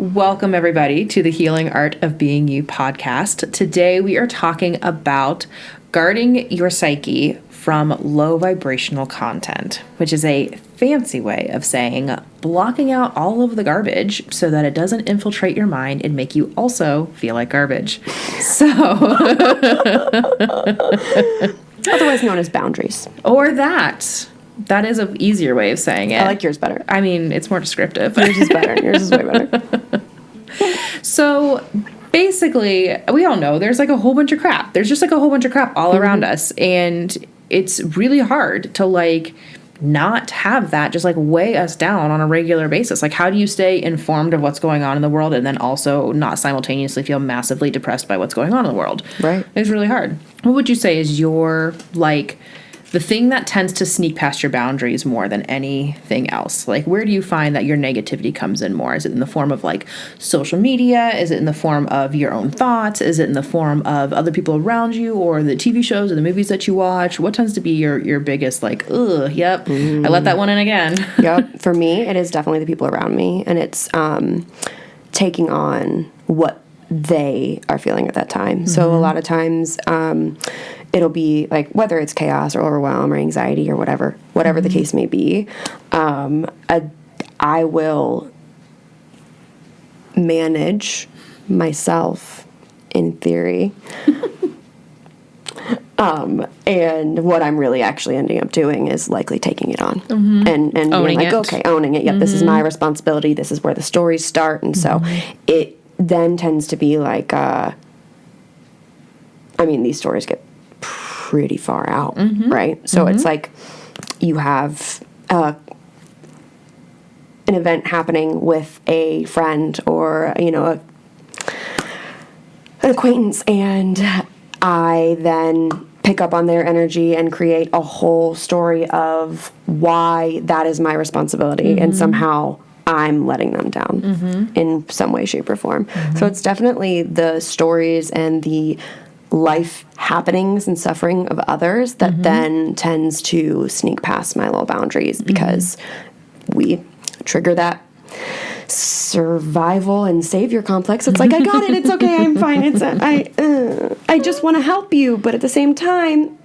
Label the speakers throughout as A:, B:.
A: Welcome, everybody, to the Healing Art of Being You podcast. Today, we are talking about guarding your psyche from low vibrational content, which is a fancy way of saying blocking out all of the garbage so that it doesn't infiltrate your mind and make you also feel like garbage. So,
B: otherwise known as boundaries.
A: Or that. That is an easier way of saying it.
B: I like yours better.
A: I mean, it's more descriptive.
B: Yours is better. Yours is way better.
A: So basically, we all know there's like a whole bunch of crap. There's just like a whole bunch of crap all around us. And it's really hard to like not have that just like weigh us down on a regular basis. Like, how do you stay informed of what's going on in the world and then also not simultaneously feel massively depressed by what's going on in the world?
B: Right.
A: It's really hard. What would you say is your like the thing that tends to sneak past your boundaries more than anything else? Like, where do you find that your negativity comes in more? Is it in the form of like social media? Is it in the form of your own thoughts? Is it in the form of other people around you or the TV shows or the movies that you watch? What tends to be your biggest like, yep, I let that one in again?
B: Yep. For me, it is definitely the people around me, and it's taking on what they are feeling at that time. So a lot of times, it'll be like, whether it's chaos or overwhelm or anxiety or whatever the case may be, I will manage myself in theory. And what I'm really actually ending up doing is likely taking it on and being like, it. Okay, owning it. Yep, this is my responsibility. This is where the stories start. And so it then tends to be like, these stories get pretty far out, right? So it's like you have an event happening with a friend or, an acquaintance, and I then pick up on their energy and create a whole story of why that is my responsibility, and somehow I'm letting them down in some way, shape, or form. So it's definitely the stories and the life happenings and suffering of others that then tends to sneak past my little boundaries, because we trigger that survival and savior complex. It's like, I got it. It's okay. I'm fine. I just want to help you. But at the same time,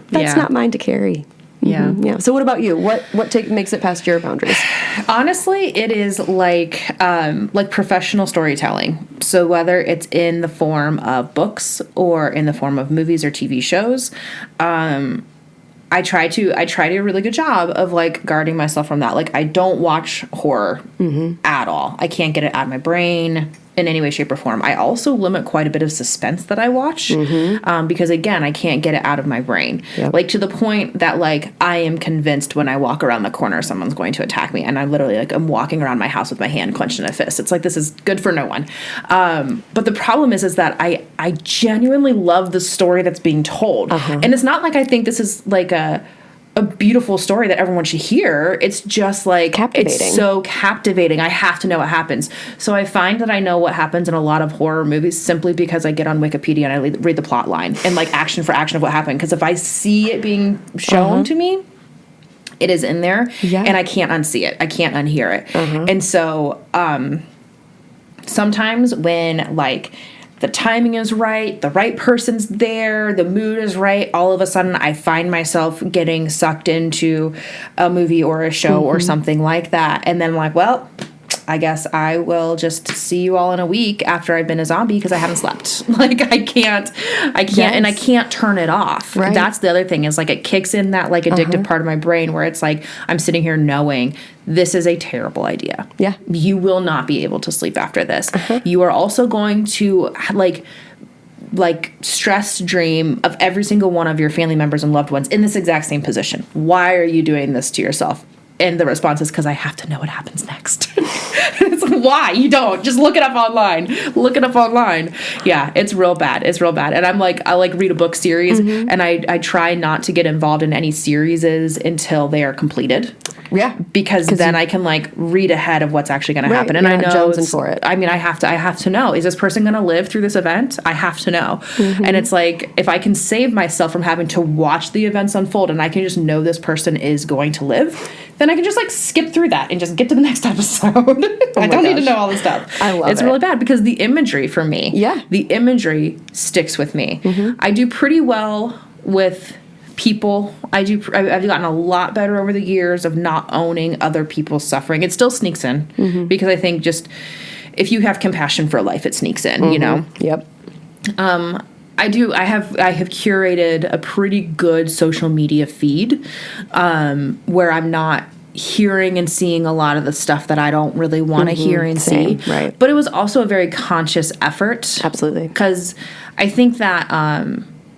B: that's not mine to carry.
A: Yeah.
B: Yeah. So what about you? What makes it past your boundaries?
A: Honestly, it is like professional storytelling. So whether it's in the form of books or in the form of movies or TV shows, I try to do a really good job of like guarding myself from that. Like, I don't watch horror at all. I can't get it out of my brain in any way, shape, or form. I also limit quite a bit of suspense that I watch because, again, I can't get it out of my brain. Yep. Like, to the point that, like, I am convinced when I walk around the corner someone's going to attack me, and I'm literally, like, I'm walking around my house with my hand clenched in a fist. It's like, this is good for no one. But the problem is that I genuinely love the story that's being told. And it's not like I think this is, like, a beautiful story that everyone should hear. It's just like
B: captivating.
A: It's so captivating. I have to know what happens. So I find that I know what happens in a lot of horror movies simply because I get on Wikipedia and I read the plot line and like action for action of what happened. Because if I see it being shown to me, it is in there, and I can't unsee it. I can't unhear it. And so sometimes when like the timing is right, the right person's there, the mood is right, all of a sudden I find myself getting sucked into a movie or a show or something like that. And then I'm like, well, I guess I will just see you all in a week after I've been a zombie because I haven't slept. Like, I can't, and I can't turn it off. Right. That's the other thing, is like it kicks in that like addictive part of my brain where it's like I'm sitting here knowing this is a terrible idea. Yeah. You will not be able to sleep after this. You are also going to like stress dream of every single one of your family members and loved ones in this exact same position. Why are you doing this to yourself? And the response is because I have to know what happens next. It's like, why? You don't. Just look it up online. Look it up online. Yeah, it's real bad. It's real bad. And I'm like, I like read a book series, and I try not to get involved in any series until they are completed.
B: Yeah.
A: Because then I can like read ahead of what's actually going to happen. And I know
B: jonesing for it.
A: I mean, I have to know, is this person going to live through this event? I have to know. And it's like, if I can save myself from having to watch the events unfold and I can just know this person is going to live, then I can just like skip through that and just get to the next episode. I don't need to know all this stuff.
B: I love it.
A: It's really bad because the imagery for me, the imagery sticks with me. I do pretty well with people. I've gotten a lot better over the years of not owning other people's suffering. It still sneaks in because I think just if you have compassion for life, it sneaks in, you know?
B: Yep.
A: I have curated a pretty good social media feed where I'm not hearing and seeing a lot of the stuff that I don't really want to hear and see.
B: Right.
A: But it was also a very conscious effort.
B: Absolutely.
A: Because I think that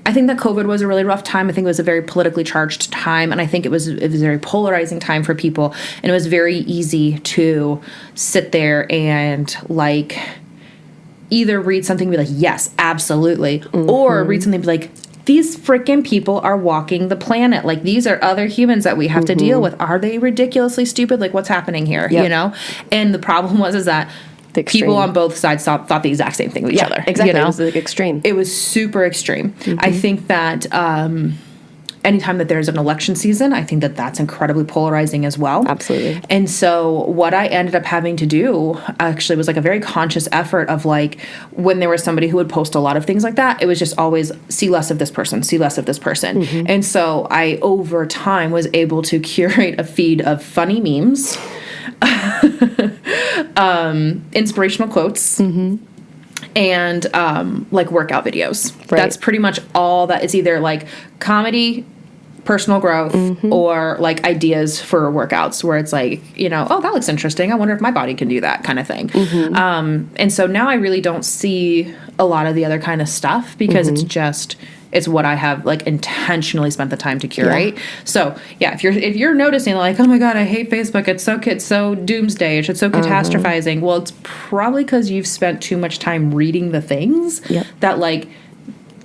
A: COVID was a really rough time. I think it was a very politically charged time, and I think it was a very polarizing time for people. And it was very easy to sit there and like either read something and be like, yes, absolutely, or read something and be like, these freaking people are walking the planet. Like, these are other humans that we have to deal with. Are they ridiculously stupid? Like, what's happening here? You know? And the problem is that people on both sides thought the exact same thing with each other.
B: Exactly.
A: You know?
B: It was like extreme.
A: It was super extreme. I think that anytime that there's an election season, I think that that's incredibly polarizing as well.
B: Absolutely.
A: And so what I ended up having to do actually was like a very conscious effort of like, when there was somebody who would post a lot of things like that, it was just always see less of this person, see less of this person. And so I, over time, was able to curate a feed of funny memes, inspirational quotes, and like workout videos. Right. That's pretty much all that. It's either like comedy, personal growth, or like ideas for workouts where it's like, you know, oh, that looks interesting. I wonder if my body can do that kind of thing. And so now I really don't see a lot of the other kind of stuff because it's what I have like intentionally spent the time to curate. So yeah, if you're noticing like, oh my God, I hate Facebook. It's so doomsday-ish. It's so catastrophizing. Well, it's probably because you've spent too much time reading the things that like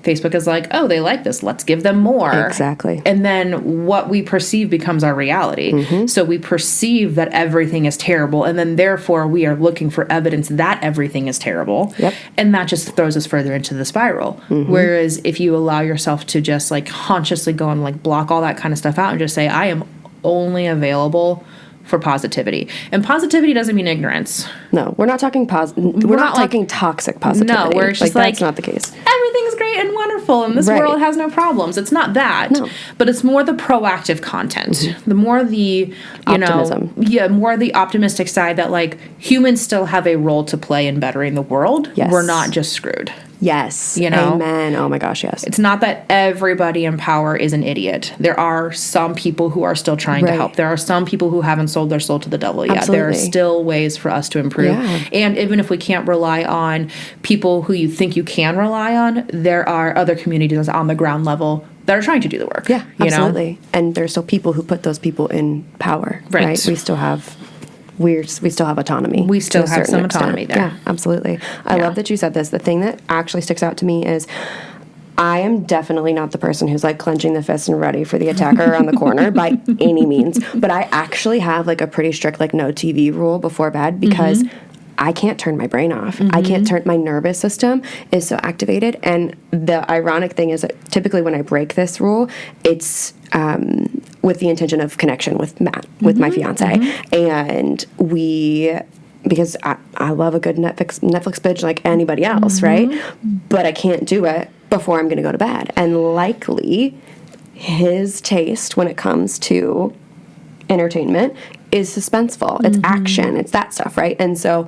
A: Facebook is like, oh, they like this. Let's give them more.
B: Exactly.
A: And then what we perceive becomes our reality. So we perceive that everything is terrible, and then therefore we are looking for evidence that everything is terrible. And that just throws us further into the spiral. Whereas if you allow yourself to just like consciously go and like block all that kind of stuff out and just say, I am only available for positivity. And positivity doesn't mean ignorance.
B: No, we're not talking we're not talking toxic positivity.
A: No, where it's just like
B: that's not the case.
A: Everything's great and wonderful and this world has no problems. It's not that. No. But it's more the proactive content. The more the optimism. More the optimistic side that like humans still have a role to play in bettering the world. We're not just screwed.
B: Yes.
A: You know?
B: Amen. Oh my gosh, yes.
A: It's not that everybody in power is an idiot. There are some people who are still trying to help. There are some people who haven't sold their soul to the devil yet. Absolutely. There are still ways for us to improve. And even if we can't rely on people who you think you can rely on, there are other communities on the ground level that are trying to do the work.
B: Yeah, absolutely. And there's still people who put those people in power. Right. We still have autonomy.
A: We still have some autonomy there.
B: Yeah, absolutely. I love that you said this. The thing that actually sticks out to me is I am definitely not the person who's like clenching the fist and ready for the attacker around the corner by any means. But I actually have like a pretty strict like no TV rule before bed because I can't turn my brain off. I can't turn, my nervous system is so activated. And the ironic thing is that typically when I break this rule, it's with the intention of connection with Matt, with my fiance. And because I love a good Netflix binge like anybody else, right? But I can't do it before I'm going to go to bed. And likely his taste when it comes to entertainment is suspenseful. It's action. It's that stuff, right? And so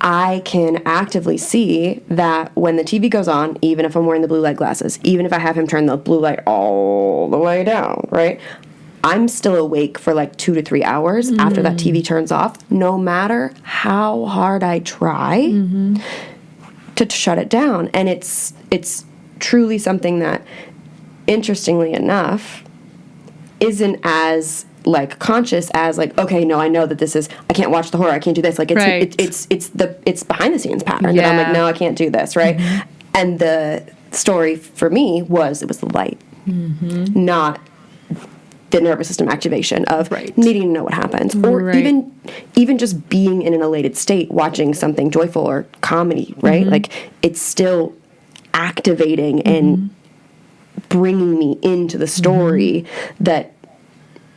B: I can actively see that when the TV goes on, even if I'm wearing the blue light glasses, even if I have him turn the blue light all the way down, right? I'm still awake for like 2 to 3 hours after that TV turns off, no matter how hard I try to shut it down. And it's truly something that, interestingly enough, isn't as like conscious as like, okay, no, I know that this is, I can't watch the horror, I can't do this. Like it's behind the scenes pattern that I'm like, no, I can't do this, right? And the story for me was, it was the light, not the nervous system activation of
A: Right.
B: needing to know what happens, or
A: Right.
B: even just being in an elated state, watching something joyful or comedy, right? Like, it's still activating and bringing me into the story that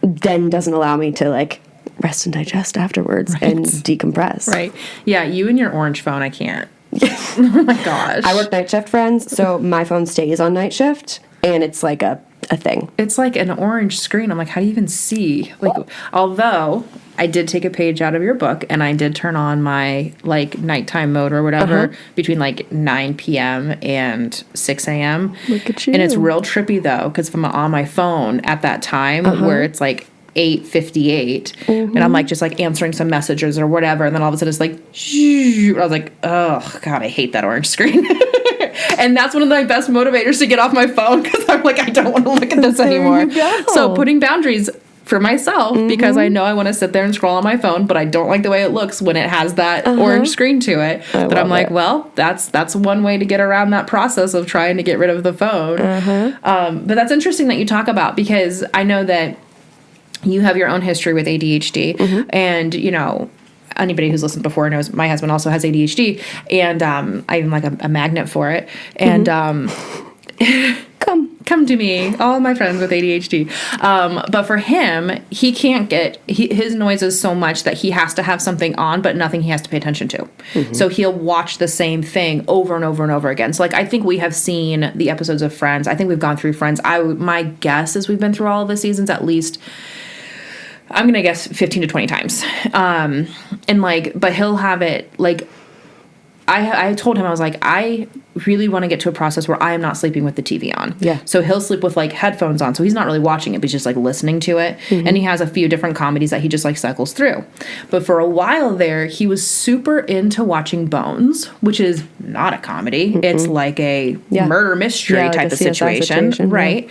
B: then doesn't allow me to, like, rest and digest afterwards and decompress.
A: Right. Yeah, you and your orange phone, I can't. Oh my gosh.
B: I work night shift, friends, so my phone stays on night shift, and it's like a thing.
A: It's like an orange screen. I'm like, how do you even see? Like, although I did take a page out of your book and I did turn on my like nighttime mode or whatever between like 9 p.m. and 6 a.m.
B: Look at you.
A: And it's real trippy though, because if I'm on my phone at that time where it's like 8:58 and I'm like just like answering some messages or whatever, and then all of a sudden it's like I was like, oh god, I hate that orange screen. And that's one of my best motivators to get off my phone, because I'm like, I don't want to look at this anymore. So putting boundaries for myself, because I know I want to sit there and scroll on my phone, but I don't like the way it looks when it has that orange screen to it. But I'm like, well, that's one way to get around that process of trying to get rid of the phone. But that's interesting that you talk about, because I know that you have your own history with ADHD, and you know, anybody who's listened before knows my husband also has ADHD, and I'm like a magnet for it. And come to me, all my friends with ADHD. But for him, he can't get his noise is so much that he has to have something on, but nothing he has to pay attention to. So he'll watch the same thing over and over and over again. So like, I think we have seen the episodes of Friends. I think we've gone through Friends. My guess is we've been through all of the seasons at least. I'm going to guess 15 to 20 times. And like, but he'll have it like, I told him, I was like, I really want to get to a process where I am not sleeping with the TV on.
B: Yeah.
A: So he'll sleep with like headphones on. So he's not really watching it, but he's just like listening to it. And he has a few different comedies that he just like cycles through. But for a while there, he was super into watching Bones, which is not a comedy. It's like a murder mystery type of situation. Right.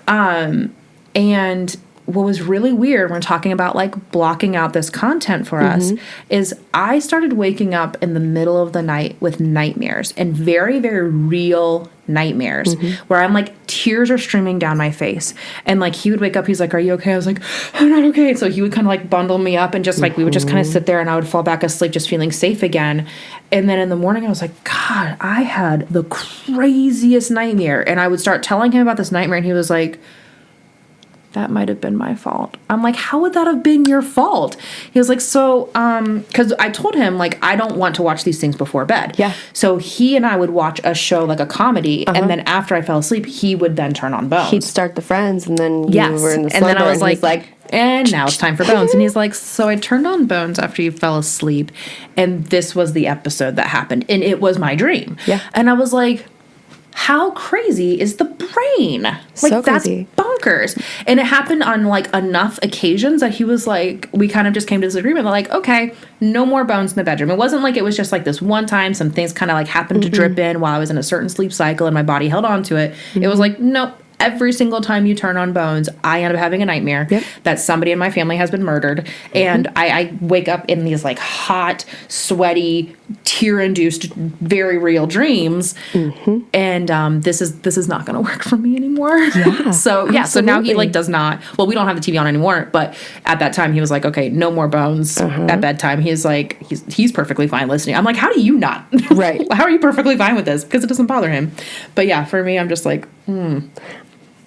A: And what was really weird when talking about like blocking out this content for us is I started waking up in the middle of the night with nightmares, and very, very real nightmares where I'm like, tears are streaming down my face. And like, he would wake up, he's like, are you okay? I was like, I'm not okay. So he would kind of like bundle me up, and just like, we would just kind of sit there, and I would fall back asleep just feeling safe again. And then in the morning I was like, God, I had the craziest nightmare. And I would start telling him about this nightmare, and he was like, that might have been my fault. I'm like, how would that have been your fault? He was like, so, because I told him, like, I don't want to watch these things before bed.
B: Yeah.
A: So he and I would watch a show, like a comedy, and then after I fell asleep, he would then turn on Bones.
B: He'd start the Friends, and then you were in the slumber,
A: and then I was
B: and
A: like, and now it's time for Bones. And he's like, so I turned on Bones after you fell asleep, and this was the episode that happened, and it was my dream.
B: Yeah.
A: And I was like, how crazy is the brain? Like,
B: so
A: that's
B: crazy.
A: bonkers. And it happened on like enough occasions that he was like, we kind of just came to this agreement. Like, okay, no more Bones in the bedroom. It wasn't like it was just like this one time, some things kind of like happened to drip in while I was in a certain sleep cycle and my body held on to it. It was like, nope. Every single time you turn on Bones, I end up having a nightmare that somebody in my family has been murdered. And I wake up in these like hot, sweaty, tear-induced, very real dreams. And this is not going to work for me anymore.
B: Yeah,
A: so now he like does not, well, we don't have the TV on anymore, but at that time he was like, okay, no more Bones at bedtime. He's like, he's perfectly fine listening. I'm like, how do you not?
B: Right.
A: How are you perfectly fine with this? Because it doesn't bother him. But yeah, for me, I'm just like,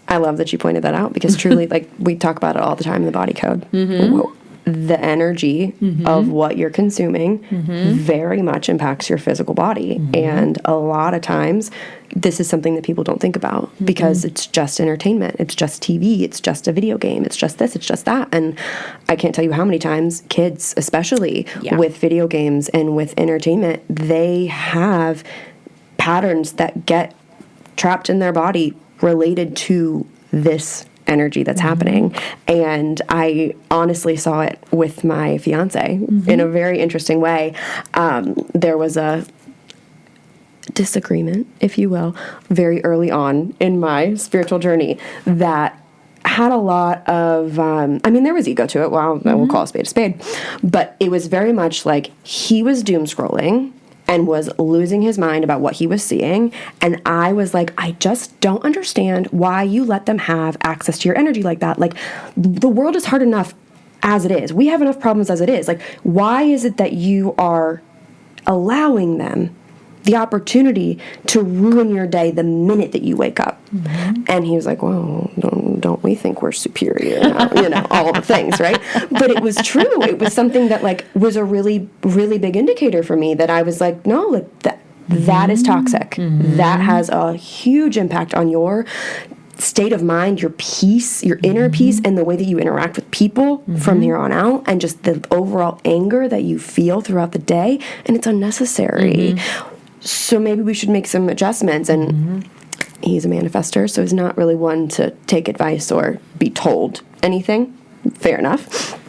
B: I love that you pointed that out, because truly, like, we talk about it all the time in the body code. The energy of what you're consuming very much impacts your physical body. And a lot of times, this is something that people don't think about, because it's just entertainment. It's just TV. It's just a video game. It's just this. It's just that. And I can't tell you how many times kids, especially with video games and with entertainment, they have patterns that get trapped in their body related to this energy that's happening. And I honestly saw it with my fiance in a very interesting way. There was a disagreement, if you will, very early on in my spiritual journey that had a lot of, there was ego to it. Well, we'll call a spade, but it was very much like he was doom scrolling and was losing his mind about what he was seeing. And I was like, I just don't understand why you let them have access to your energy like that. Like, the world is hard enough as it is. We have enough problems as it is. Like, why is it that you are allowing them the opportunity to ruin your day the minute that you wake up? And he was like, well, don't we think we're superior? All the things, right? But it was true. It was something that like was a really, really big indicator for me that I was like, no, like that is toxic. That has a huge impact on your state of mind, your peace, your inner peace, and the way that you interact with people from here on out, and just the overall anger that you feel throughout the day. And it's unnecessary. So maybe we should make some adjustments. And he's a manifester, so he's not really one to take advice or be told anything. Fair enough.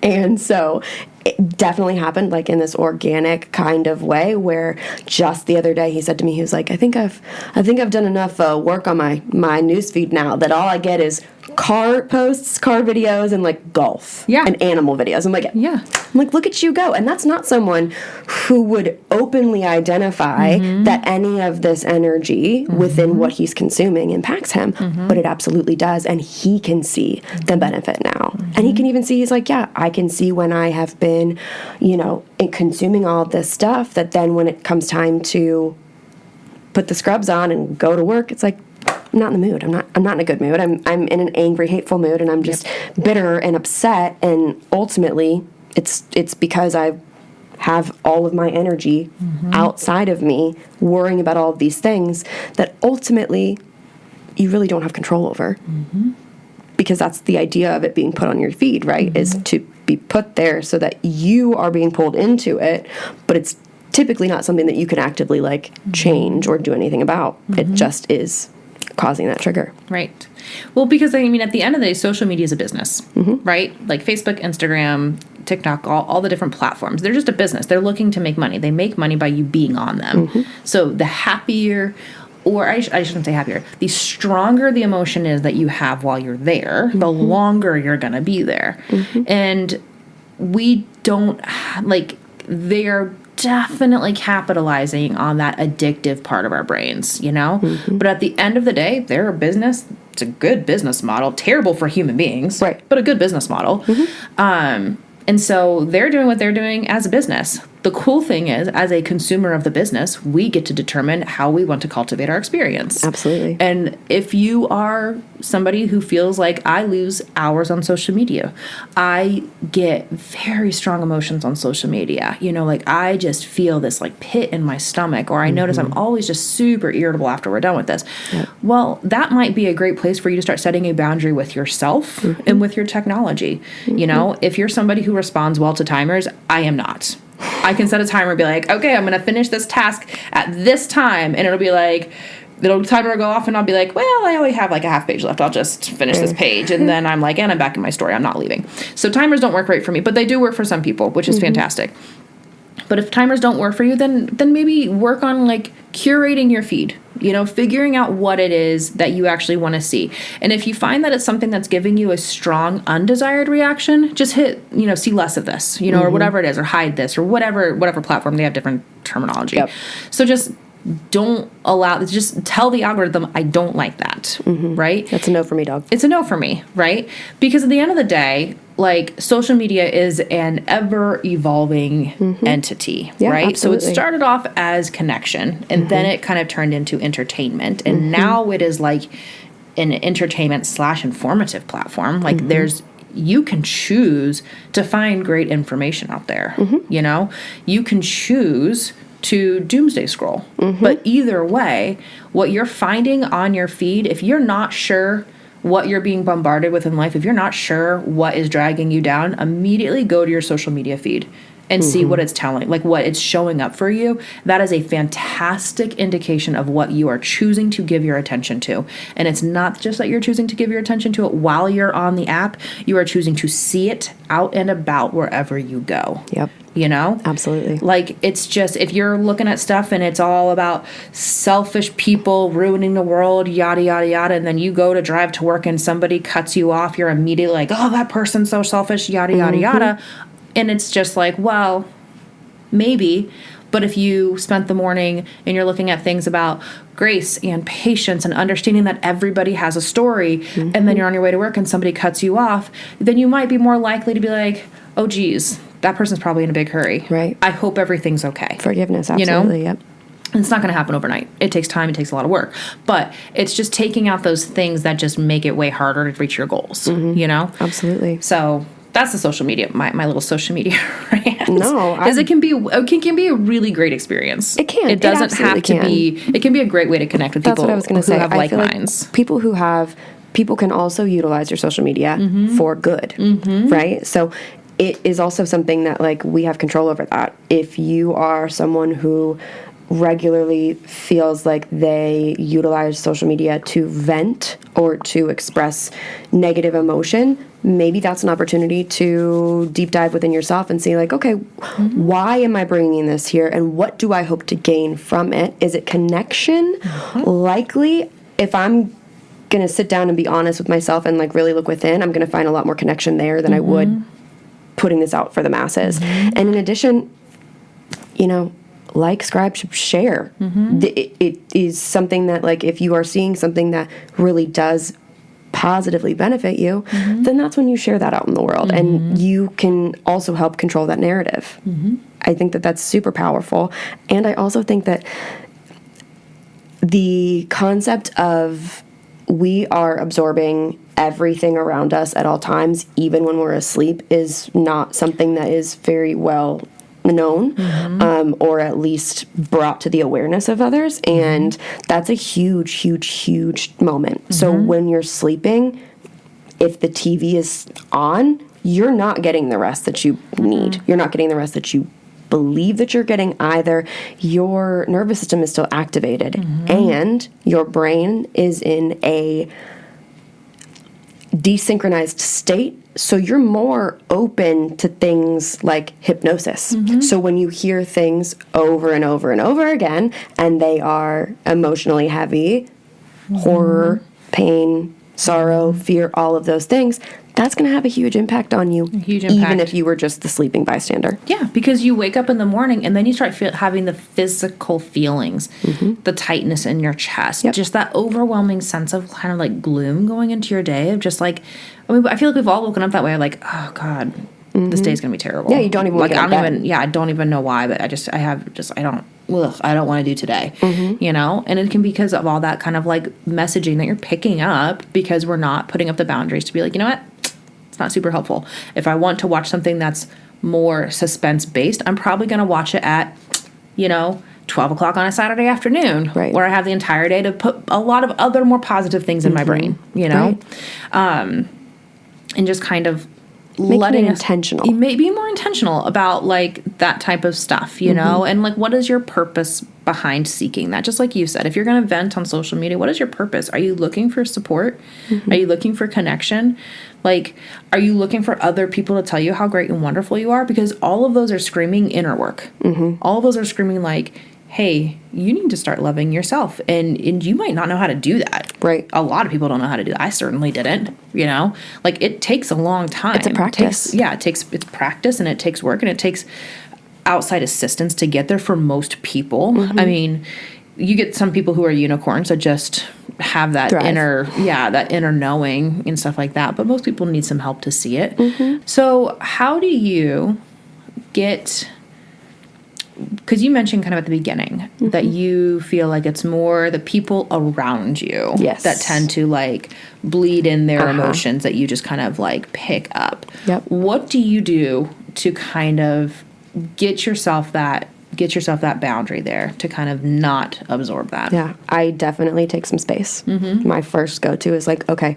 B: And so it definitely happened like in this organic kind of way, where just the other day he said to me, he was like, I think I've done enough work on my newsfeed now that all I get is car posts, car videos, and like golf and animal videos. I'm like, look at you go. And that's not someone who would openly identify that any of this energy within what he's consuming impacts him, but it absolutely does. And he can see the benefit now. And he can even see, he's like, yeah, I can see when I have been, consuming all of this stuff, that then when it comes time to put the scrubs on and go to work, it's like, I'm not in the mood. I'm not in a good mood. I'm in an angry, hateful mood, and I'm just bitter and upset. And ultimately, it's because I have all of my energy outside of me worrying about all of these things that ultimately you really don't have control over. Because that's the idea of it being put on your feed, right? Is to be put there so that you are being pulled into it, but it's typically not something that you can actively like change or do anything about. It just is causing that trigger.
A: Right. Well, because I mean, at the end of the day, social media is a business, right? Like Facebook, Instagram, TikTok, all the different platforms. They're just a business. They're looking to make money. They make money by you being on them. So the happier, or I shouldn't say happier, the stronger the emotion is that you have while you're there, the longer you're going to be there. And we don't, like, they're definitely capitalizing on that addictive part of our brains, But at the end of the day, they're a business. It's a good business model. Terrible for human beings,
B: right?
A: But a good business model. And so they're doing what they're doing as a business. The cool thing is, as a consumer of the business, we get to determine how we want to cultivate our experience.
B: Absolutely.
A: And if you are somebody who feels like, I lose hours on social media, I get very strong emotions on social media, like I just feel this like pit in my stomach, or I notice I'm always just super irritable after we're done with this. Well, that might be a great place for you to start setting a boundary with yourself and with your technology. If you're somebody who responds well to timers, I am not. I can set a timer and be like, okay, I'm going to finish this task at this time. And it'll be like, the timer will go off and I'll be like, well, I only have like a half page left. I'll just finish this page. And then I'm like, and I'm back in my story. I'm not leaving. So timers don't work great for me, but they do work for some people, which is fantastic. But if timers don't work for you, then maybe work on like curating your feed, figuring out what it is that you actually want to see. And if you find that it's something that's giving you a strong undesired reaction, just hit, see less of this, or whatever it is, or hide this, or whatever platform. They have different terminology. So just don't just tell the algorithm, I don't like that, right?
B: That's a no for me, dog.
A: It's a no for me, right? Because at the end of the day, like, social media is an ever-evolving entity, right?
B: Absolutely.
A: So it started off as connection, and then it kind of turned into entertainment, and now it is like an entertainment/informative platform. Like, you can choose to find great information out there, You can choose to doomsday scroll. But either way, what you're finding on your feed, if you're not sure what you're being bombarded with in life, if you're not sure what is dragging you down, immediately go to your social media feed and see what it's telling, like what it's showing up for you. That is a fantastic indication of what you are choosing to give your attention to. And it's not just that you're choosing to give your attention to it while you're on the app, you are choosing to see it out and about wherever you go.
B: Absolutely.
A: Like, it's just, if you're looking at stuff and it's all about selfish people ruining the world, yada, yada, yada, and then you go to drive to work and somebody cuts you off, you're immediately like, oh, that person's so selfish, yada, yada, yada. And it's just like, well, maybe, But if you spent the morning and you're looking at things about grace and patience and understanding that everybody has a story, and then you're on your way to work and somebody cuts you off, then you might be more likely to be like, oh, geez, that person's probably in a big hurry.
B: Right.
A: I hope everything's okay.
B: Forgiveness, absolutely,
A: You know?
B: yep.
A: And it's not going to happen overnight. It takes time. It takes a lot of work. But it's just taking out those things that just make it way harder to reach your goals, you know?
B: Absolutely.
A: So that's the social media, my little social media rant.
B: No,
A: is it can be a really great experience.
B: It can.
A: It doesn't
B: It
A: have to
B: absolutely
A: be. It can be a great way to connect with
B: That's
A: people
B: what I was going to
A: who
B: say.
A: have
B: I
A: like
B: feel
A: minds.
B: like people can also utilize your social media for good, right? So it is also something that like we have control over that. If you are someone who regularly feels like they utilize social media to vent or to express negative emotion, maybe that's an opportunity to deep dive within yourself and see like, okay, why am I bringing this here and what do I hope to gain from it? Is it connection? Likely, if I'm going to sit down and be honest with myself and like really look within, I'm going to find a lot more connection there than I would putting this out for the masses. And in addition, you know, like, subscribe, share. It is something that, like, if you are seeing something that really does positively benefit you, then that's when you share that out in the world. And you can also help control that narrative. I think that that's super powerful. And I also think that the concept of we are absorbing everything around us at all times, even when we're asleep, is not something that is very well known, or at least brought to the awareness of others. And that's a huge, huge, huge moment. So when you're sleeping, if the TV is on, you're not getting the rest that you need. You're not getting the rest that you believe that you're getting either. Your nervous system is still activated and your brain is in a desynchronized state, so you're more open to things like hypnosis. So when you hear things over and over and over again, and they are emotionally heavy, horror, pain, sorrow, fear, all of those things, that's going to have a huge impact on you, even if you were just the sleeping bystander.
A: Yeah, because you wake up in the morning and then you start having the physical feelings, the tightness in your chest, just that overwhelming sense of kind of like gloom going into your day of just like, I mean, I feel like we've all woken up that way, like, oh God, this day's going to be terrible.
B: Yeah, you don't even
A: like,
B: I
A: don't even know why, but I don't want to do today, you know? And it can be because of all that kind of like messaging that you're picking up because we're not putting up the boundaries to be like, you know what? It's not super helpful. If I want to watch something that's more suspense based, I'm probably going to watch it at, 12 o'clock on a Saturday afternoon, where I have the entire day to put a lot of other more positive things in my brain, and just kind of letting
B: it intentional.
A: Be more intentional about like that type of stuff, you know, and like, what is your purpose behind seeking that? Just like you said, if you're going to vent on social media, what is your purpose? Are you looking for support? Are you looking for connection? Like, are you looking for other people to tell you how great and wonderful you are? Because all of those are screaming inner work. All of those are screaming like, hey, you need to start loving yourself. And you might not know how to do that.
B: Right.
A: A lot of people don't know how to do that. I certainly didn't, Like, it takes a long time.
B: It's a practice.
A: It's practice, and it takes work, and it takes outside assistance to get there for most people. I mean, you get some people who are unicorns that just have that inner knowing and stuff like that. But most people need some help to see it. So how do you get... Because you mentioned kind of at the beginning that you feel like it's more the people around you that tend to like bleed in their emotions that you just kind of like pick up. What do you do to kind of get yourself that boundary there to kind of not absorb that?
B: Yeah, I definitely take some space. My first go-to is like, okay,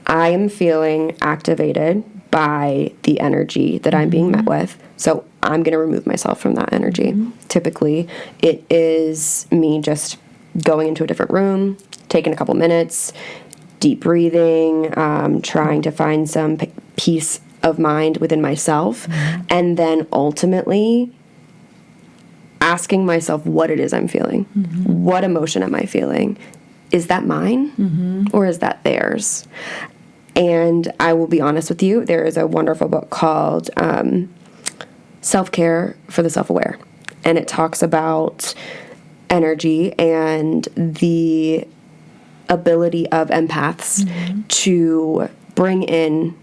B: I am feeling activated by the energy that I'm being met with. So I'm going to remove myself from that energy. Typically, it is me just going into a different room, taking a couple minutes, deep breathing, trying to find some peace of mind within myself, and then ultimately asking myself what it is I'm feeling. What emotion am I feeling? Is that mine or is that theirs? And I will be honest with you, there is a wonderful book called Self-Care for the Self-Aware. and it talks about energy and the ability of empaths to bring in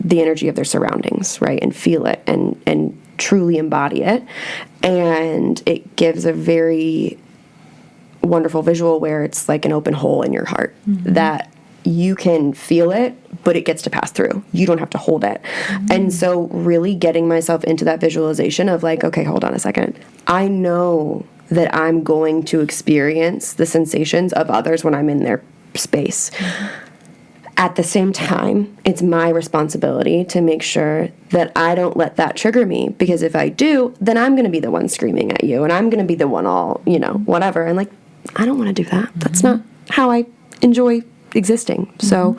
B: the energy of their surroundings, right, and feel it and truly embody it. And it gives a very wonderful visual where it's like an open hole in your heart that you can feel it, but it gets to pass through. You don't have to hold it. And so really getting myself into that visualization of like, okay, hold on a second. I know that I'm going to experience the sensations of others when I'm in their space. At the same time, it's my responsibility to make sure that I don't let that trigger me, because if I do, then I'm going to be the one screaming at you, and I'm going to be the one all, whatever. And like, I don't want to do that. That's not how I enjoy existing. So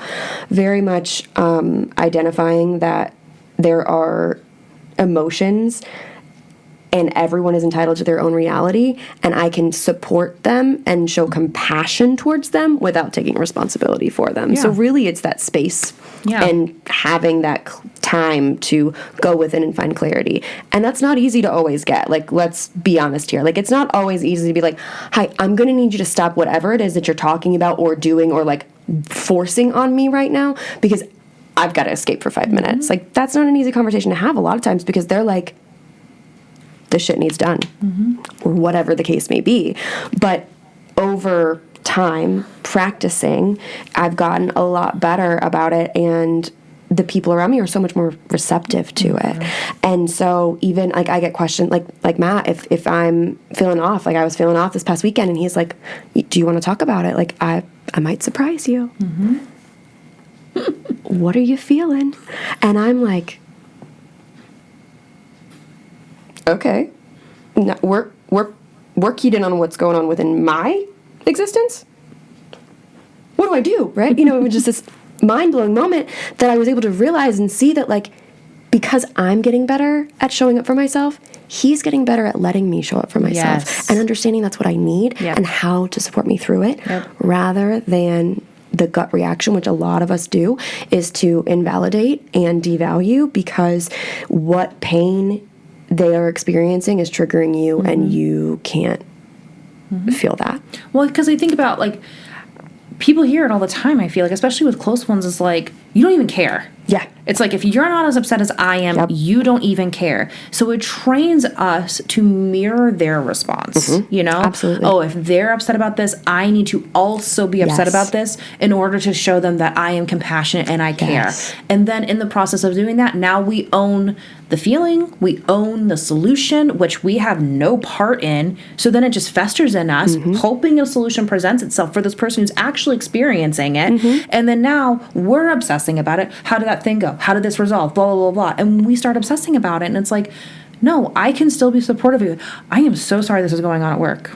B: very much identifying that there are emotions and everyone is entitled to their own reality, and I can support them and show compassion towards them without taking responsibility for them. So really it's that space and having that time to go within and find clarity. And that's not easy to always get. Like, let's be honest here. Like, it's not always easy to be like, hi, I'm going to need you to stop whatever it is that you're talking about or doing or like forcing on me right now, because I've got to escape for 5 minutes. Like, that's not an easy conversation to have a lot of times, because they're like, this shit needs done, or whatever the case may be. But over time, practicing, I've gotten a lot better about it, and the people around me are so much more receptive to it. And so even like I get questioned, like Matt, if I'm feeling off, like I was feeling off this past weekend, and he's like, do you want to talk about it? Like, I might surprise you. What are you feeling? And I'm like, okay, now we're keyed in on what's going on within my existence. What do I do, right? It was just this mind-blowing moment that I was able to realize and see that, like, because I'm getting better at showing up for myself, he's getting better at letting me show up for myself and understanding that's what I need and how to support me through it, rather than the gut reaction, which a lot of us do, is to invalidate and devalue, because what pain they are experiencing is triggering you, and you can't feel that.
A: Well, because I think about, like, people hear it all the time, I feel like, especially with close ones, is like, you don't even care.
B: Yeah.
A: It's like, if you're not as upset as I am, you don't even care. So it trains us to mirror their response,
B: Absolutely.
A: Oh, if they're upset about this, I need to also be upset about this in order to show them that I am compassionate and I care. And then in the process of doing that, now we own the feeling, we own the solution, which we have no part in. So then it just festers in us, hoping a solution presents itself for this person who's actually experiencing it. And then now we're obsessing about it. How did that thing go? How did this resolve? Blah, blah, blah, blah. And we start obsessing about it. And it's like, no, I can still be supportive of you. I am so sorry this is going on at work.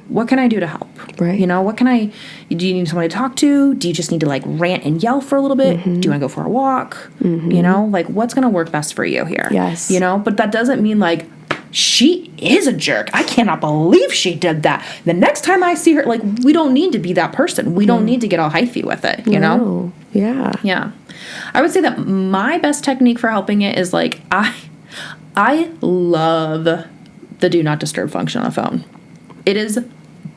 A: What can I do to help?
B: Right.
A: Do you need somebody to talk to? Do you just need to like rant and yell for a little bit? Do you want to go for a walk? Like, what's going to work best for you here?
B: Yes.
A: But that doesn't mean like, she is a jerk. I cannot believe she did that. The next time I see her, like, we don't need to be that person. We don't need to get all hyphy with it, know?
B: Yeah.
A: Yeah. I would say that my best technique for helping it is like, I love the do not disturb function on the phone. It is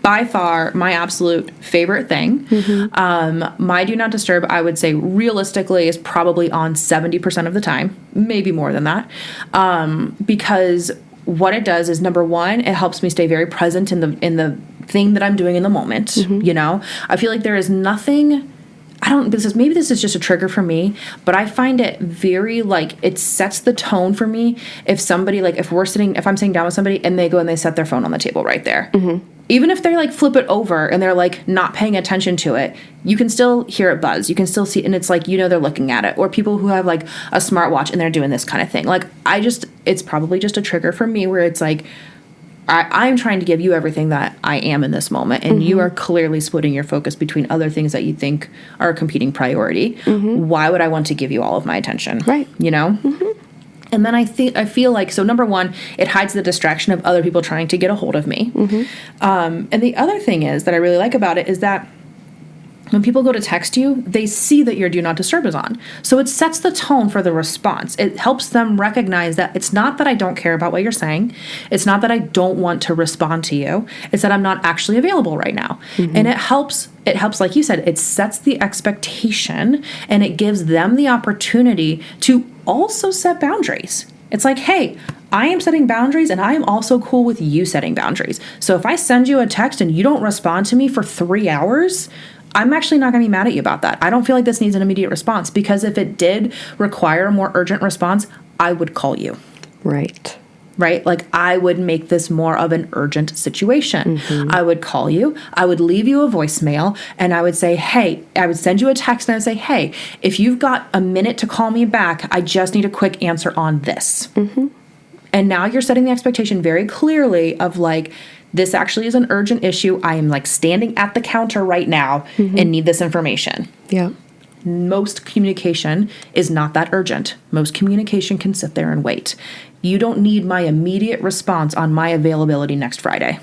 A: by far my absolute favorite thing. My do not disturb, I would say realistically, is probably on 70% of the time, maybe more than that. Because what it does is, number one, it helps me stay very present in the thing that I'm doing in the moment. I feel like there is nothing, maybe this is just a trigger for me, but I find it very, like, it sets the tone for me if somebody, like, if I'm sitting down with somebody and they go and they set their phone on the table right there. Even if they like flip it over and they're like not paying attention to it, you can still hear it buzz. You can still see, and it's like, they're looking at it. Or people who have like a smartwatch and they're doing this kind of thing. Like, it's probably just a trigger for me where it's like, I'm trying to give you everything that I am in this moment, and you are clearly splitting your focus between other things that you think are a competing priority. Why would I want to give you all of my attention?
B: Right.
A: And then I feel like, so number one, it hides the distraction of other people trying to get a hold of me. And the other thing is that I really like about it is that When people go to text you, they see that your do not disturb is on. So it sets the tone for the response. It helps them recognize that it's not that I don't care about what you're saying. It's not that I don't want to respond to you. It's that I'm not actually available right now. And it helps, like you said, it sets the expectation and it gives them the opportunity to also set boundaries. It's like, hey, I am setting boundaries and I am also cool with you setting boundaries. So if I send you a text and you don't respond to me for 3 hours, I'm actually not going to be mad at you about that. I don't feel like this needs an immediate response, because if it did require a more urgent response, I would call you.
B: Right.
A: Right? Like, I would make this more of an urgent situation. I would call you, I would leave you a voicemail, and I would say, hey, I would send you a text and I would say, hey, if you've got a minute to call me back, I just need a quick answer on this. And now you're setting the expectation very clearly of like, this actually is an urgent issue. I am like standing at the counter right now and need this information.
B: Yeah.
A: Most communication is not that urgent. Most communication can sit there and wait. You don't need my immediate response on my availability next Friday.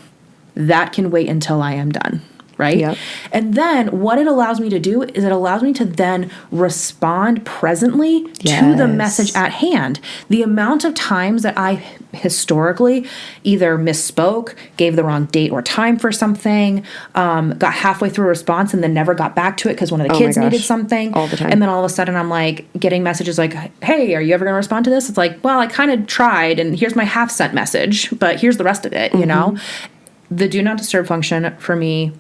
A: That can wait until I am done. Right?
B: Yep.
A: And then what it allows me to do is it allows me to then respond presently to the message at hand. The amount of times that I historically either misspoke, gave the wrong date or time for something, got halfway through a response and then never got back to it because one of the kids needed something.
B: All the time.
A: And then all of a sudden I'm like getting messages like, hey, are you ever going to respond to this? It's like, well, I kind of tried and here's my half sent message, but here's the rest of it, you know? The do not disturb function for me,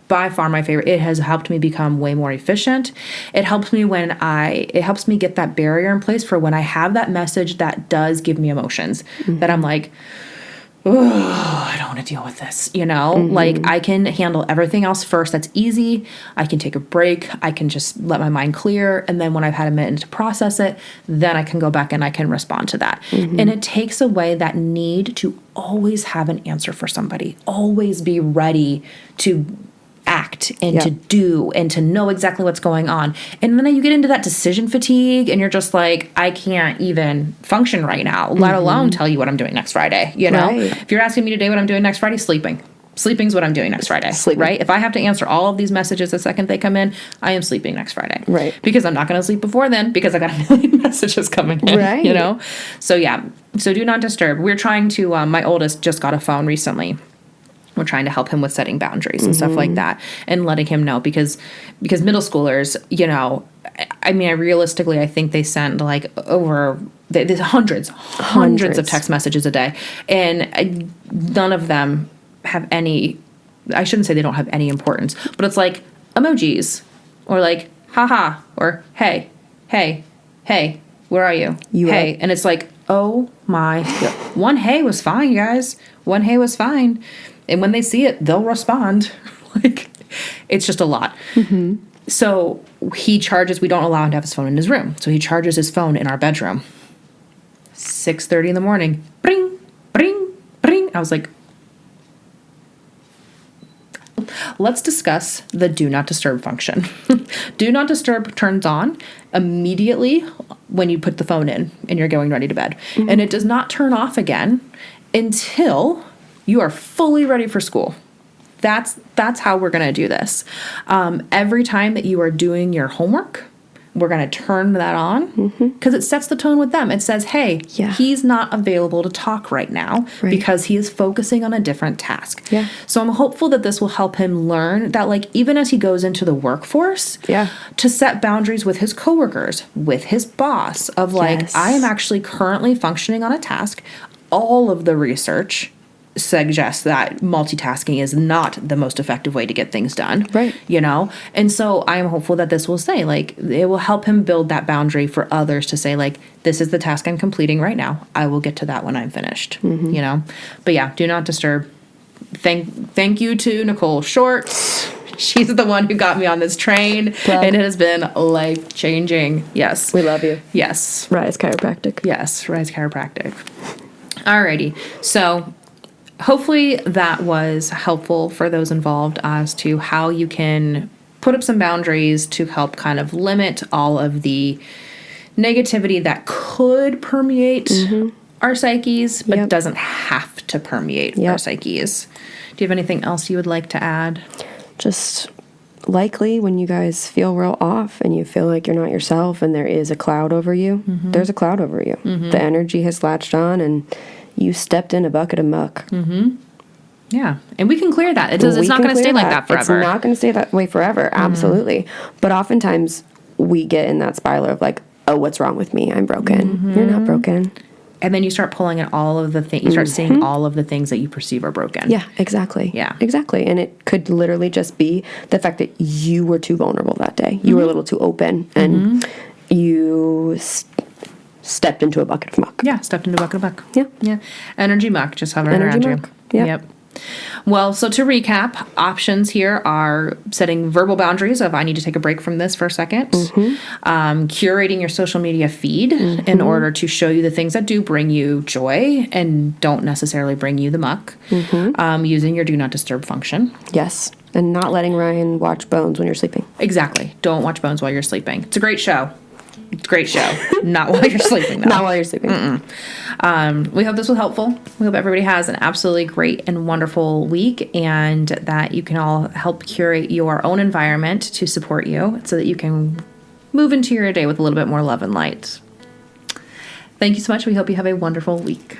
A: by far my favorite. It has helped me become way more efficient. It helps me it helps me get that barrier in place for when I have that message that does give me emotions, that I'm like, oh, I don't want to deal with this, you know? Like, I can handle everything else first. That's easy. I can take a break. I can just let my mind clear. And then when I've had a minute to process it, then I can go back and I can respond to that. And it takes away that need to always have an answer for somebody, always be ready to act and to do and to know exactly what's going on. And then you get into that decision fatigue and you're just like, I can't even function right now, let alone tell you what I'm doing next Friday. You know, if you're asking me today what I'm doing next Friday, sleeping. Sleeping's what I'm doing next Friday. Right? If I have to answer all of these messages the second they come in, I am sleeping next Friday.
B: Right. Because
A: I'm not going to sleep before then because I got a million messages coming in.
B: Right.
A: You know? So yeah. So do not disturb. We're trying to, my oldest just got a phone recently. We're trying to help him with setting boundaries and stuff like that and letting him know because middle schoolers, you know, I mean, I think they send like there's hundreds of text messages a day, and none of them have any, I shouldn't say they don't have any importance, but it's like emojis or like, haha, or hey, where are you? Hey. And it's like, oh my God. One hey was fine, guys. One hey was fine. And when they see it, they'll respond. Like, it's just a lot. So we don't allow him to have his phone in his room. So he charges his phone in our bedroom. 6:30 in the morning. Bring, bring, bring. I was like, let's discuss the do not disturb function. Do not disturb turns on immediately when you put the phone in and you're going ready to bed. And it does not turn off again until you are fully ready for school. That's how we're going to do this. Every time that you are doing your homework, we're going to turn that on because it sets the tone with them. It says, hey, he's not available to talk right now because he is focusing on a different task. So I'm hopeful that this will help him learn that, like, even as he goes into the workforce, to set boundaries with his coworkers, with his boss of like, I am actually currently functioning on a task. All of the research suggests that multitasking is not the most effective way to get things done. Right. You know? And so I'm hopeful that this will say, like, it will help him build that boundary for others to say, like, this is the task I'm completing right now. I will get to that when I'm finished. You know? But yeah, do not disturb. Thank you to Nicole Short. She's the one who got me on this train, and it has been life-changing. Yes.
B: We love you.
A: Yes.
B: Rise Chiropractic.
A: Yes, Rise Chiropractic. Alrighty. So hopefully that was helpful for those involved as to how you can put up some boundaries to help kind of limit all of the negativity that could permeate our psyches, but doesn't have to permeate our psyches. Do you have anything else you would like to add?
B: Just likely when you guys feel real off and you feel like you're not yourself and there is a cloud over you, there's a cloud over you. The energy has latched on and you stepped in a bucket of muck.
A: Yeah. And we can clear that. It's not going to stay like that forever.
B: It's not going to stay that way forever. Absolutely. But oftentimes we get in that spiral of like, oh, what's wrong with me? I'm broken. You're not broken.
A: And then you start pulling at all of the things, you start seeing all of the things that you perceive are broken.
B: Yeah, exactly.
A: Yeah.
B: Exactly. And it could literally just be the fact that you were too vulnerable that day. You were a little too open and you stepped into a bucket of muck.
A: Yeah, stepped into a bucket of muck.
B: Yeah.
A: Yeah. Energy muck, just hovering around you.
B: Yep.
A: Well, so to recap, options here are setting verbal boundaries of I need to take a break from this for a second, curating your social media feed in order to show you the things that do bring you joy and don't necessarily bring you the muck, using your do not disturb function.
B: Yes. And not letting Ryan watch Bones when you're sleeping.
A: Exactly. Don't watch Bones while you're sleeping. It's a great show. It's a great show. Not while you're sleeping, though.
B: Not while you're sleeping.
A: We hope this was helpful. We hope everybody has an absolutely great and wonderful week and that you can all help curate your own environment to support you so that you can move into your day with a little bit more love and light. Thank you so much. We hope you have a wonderful week.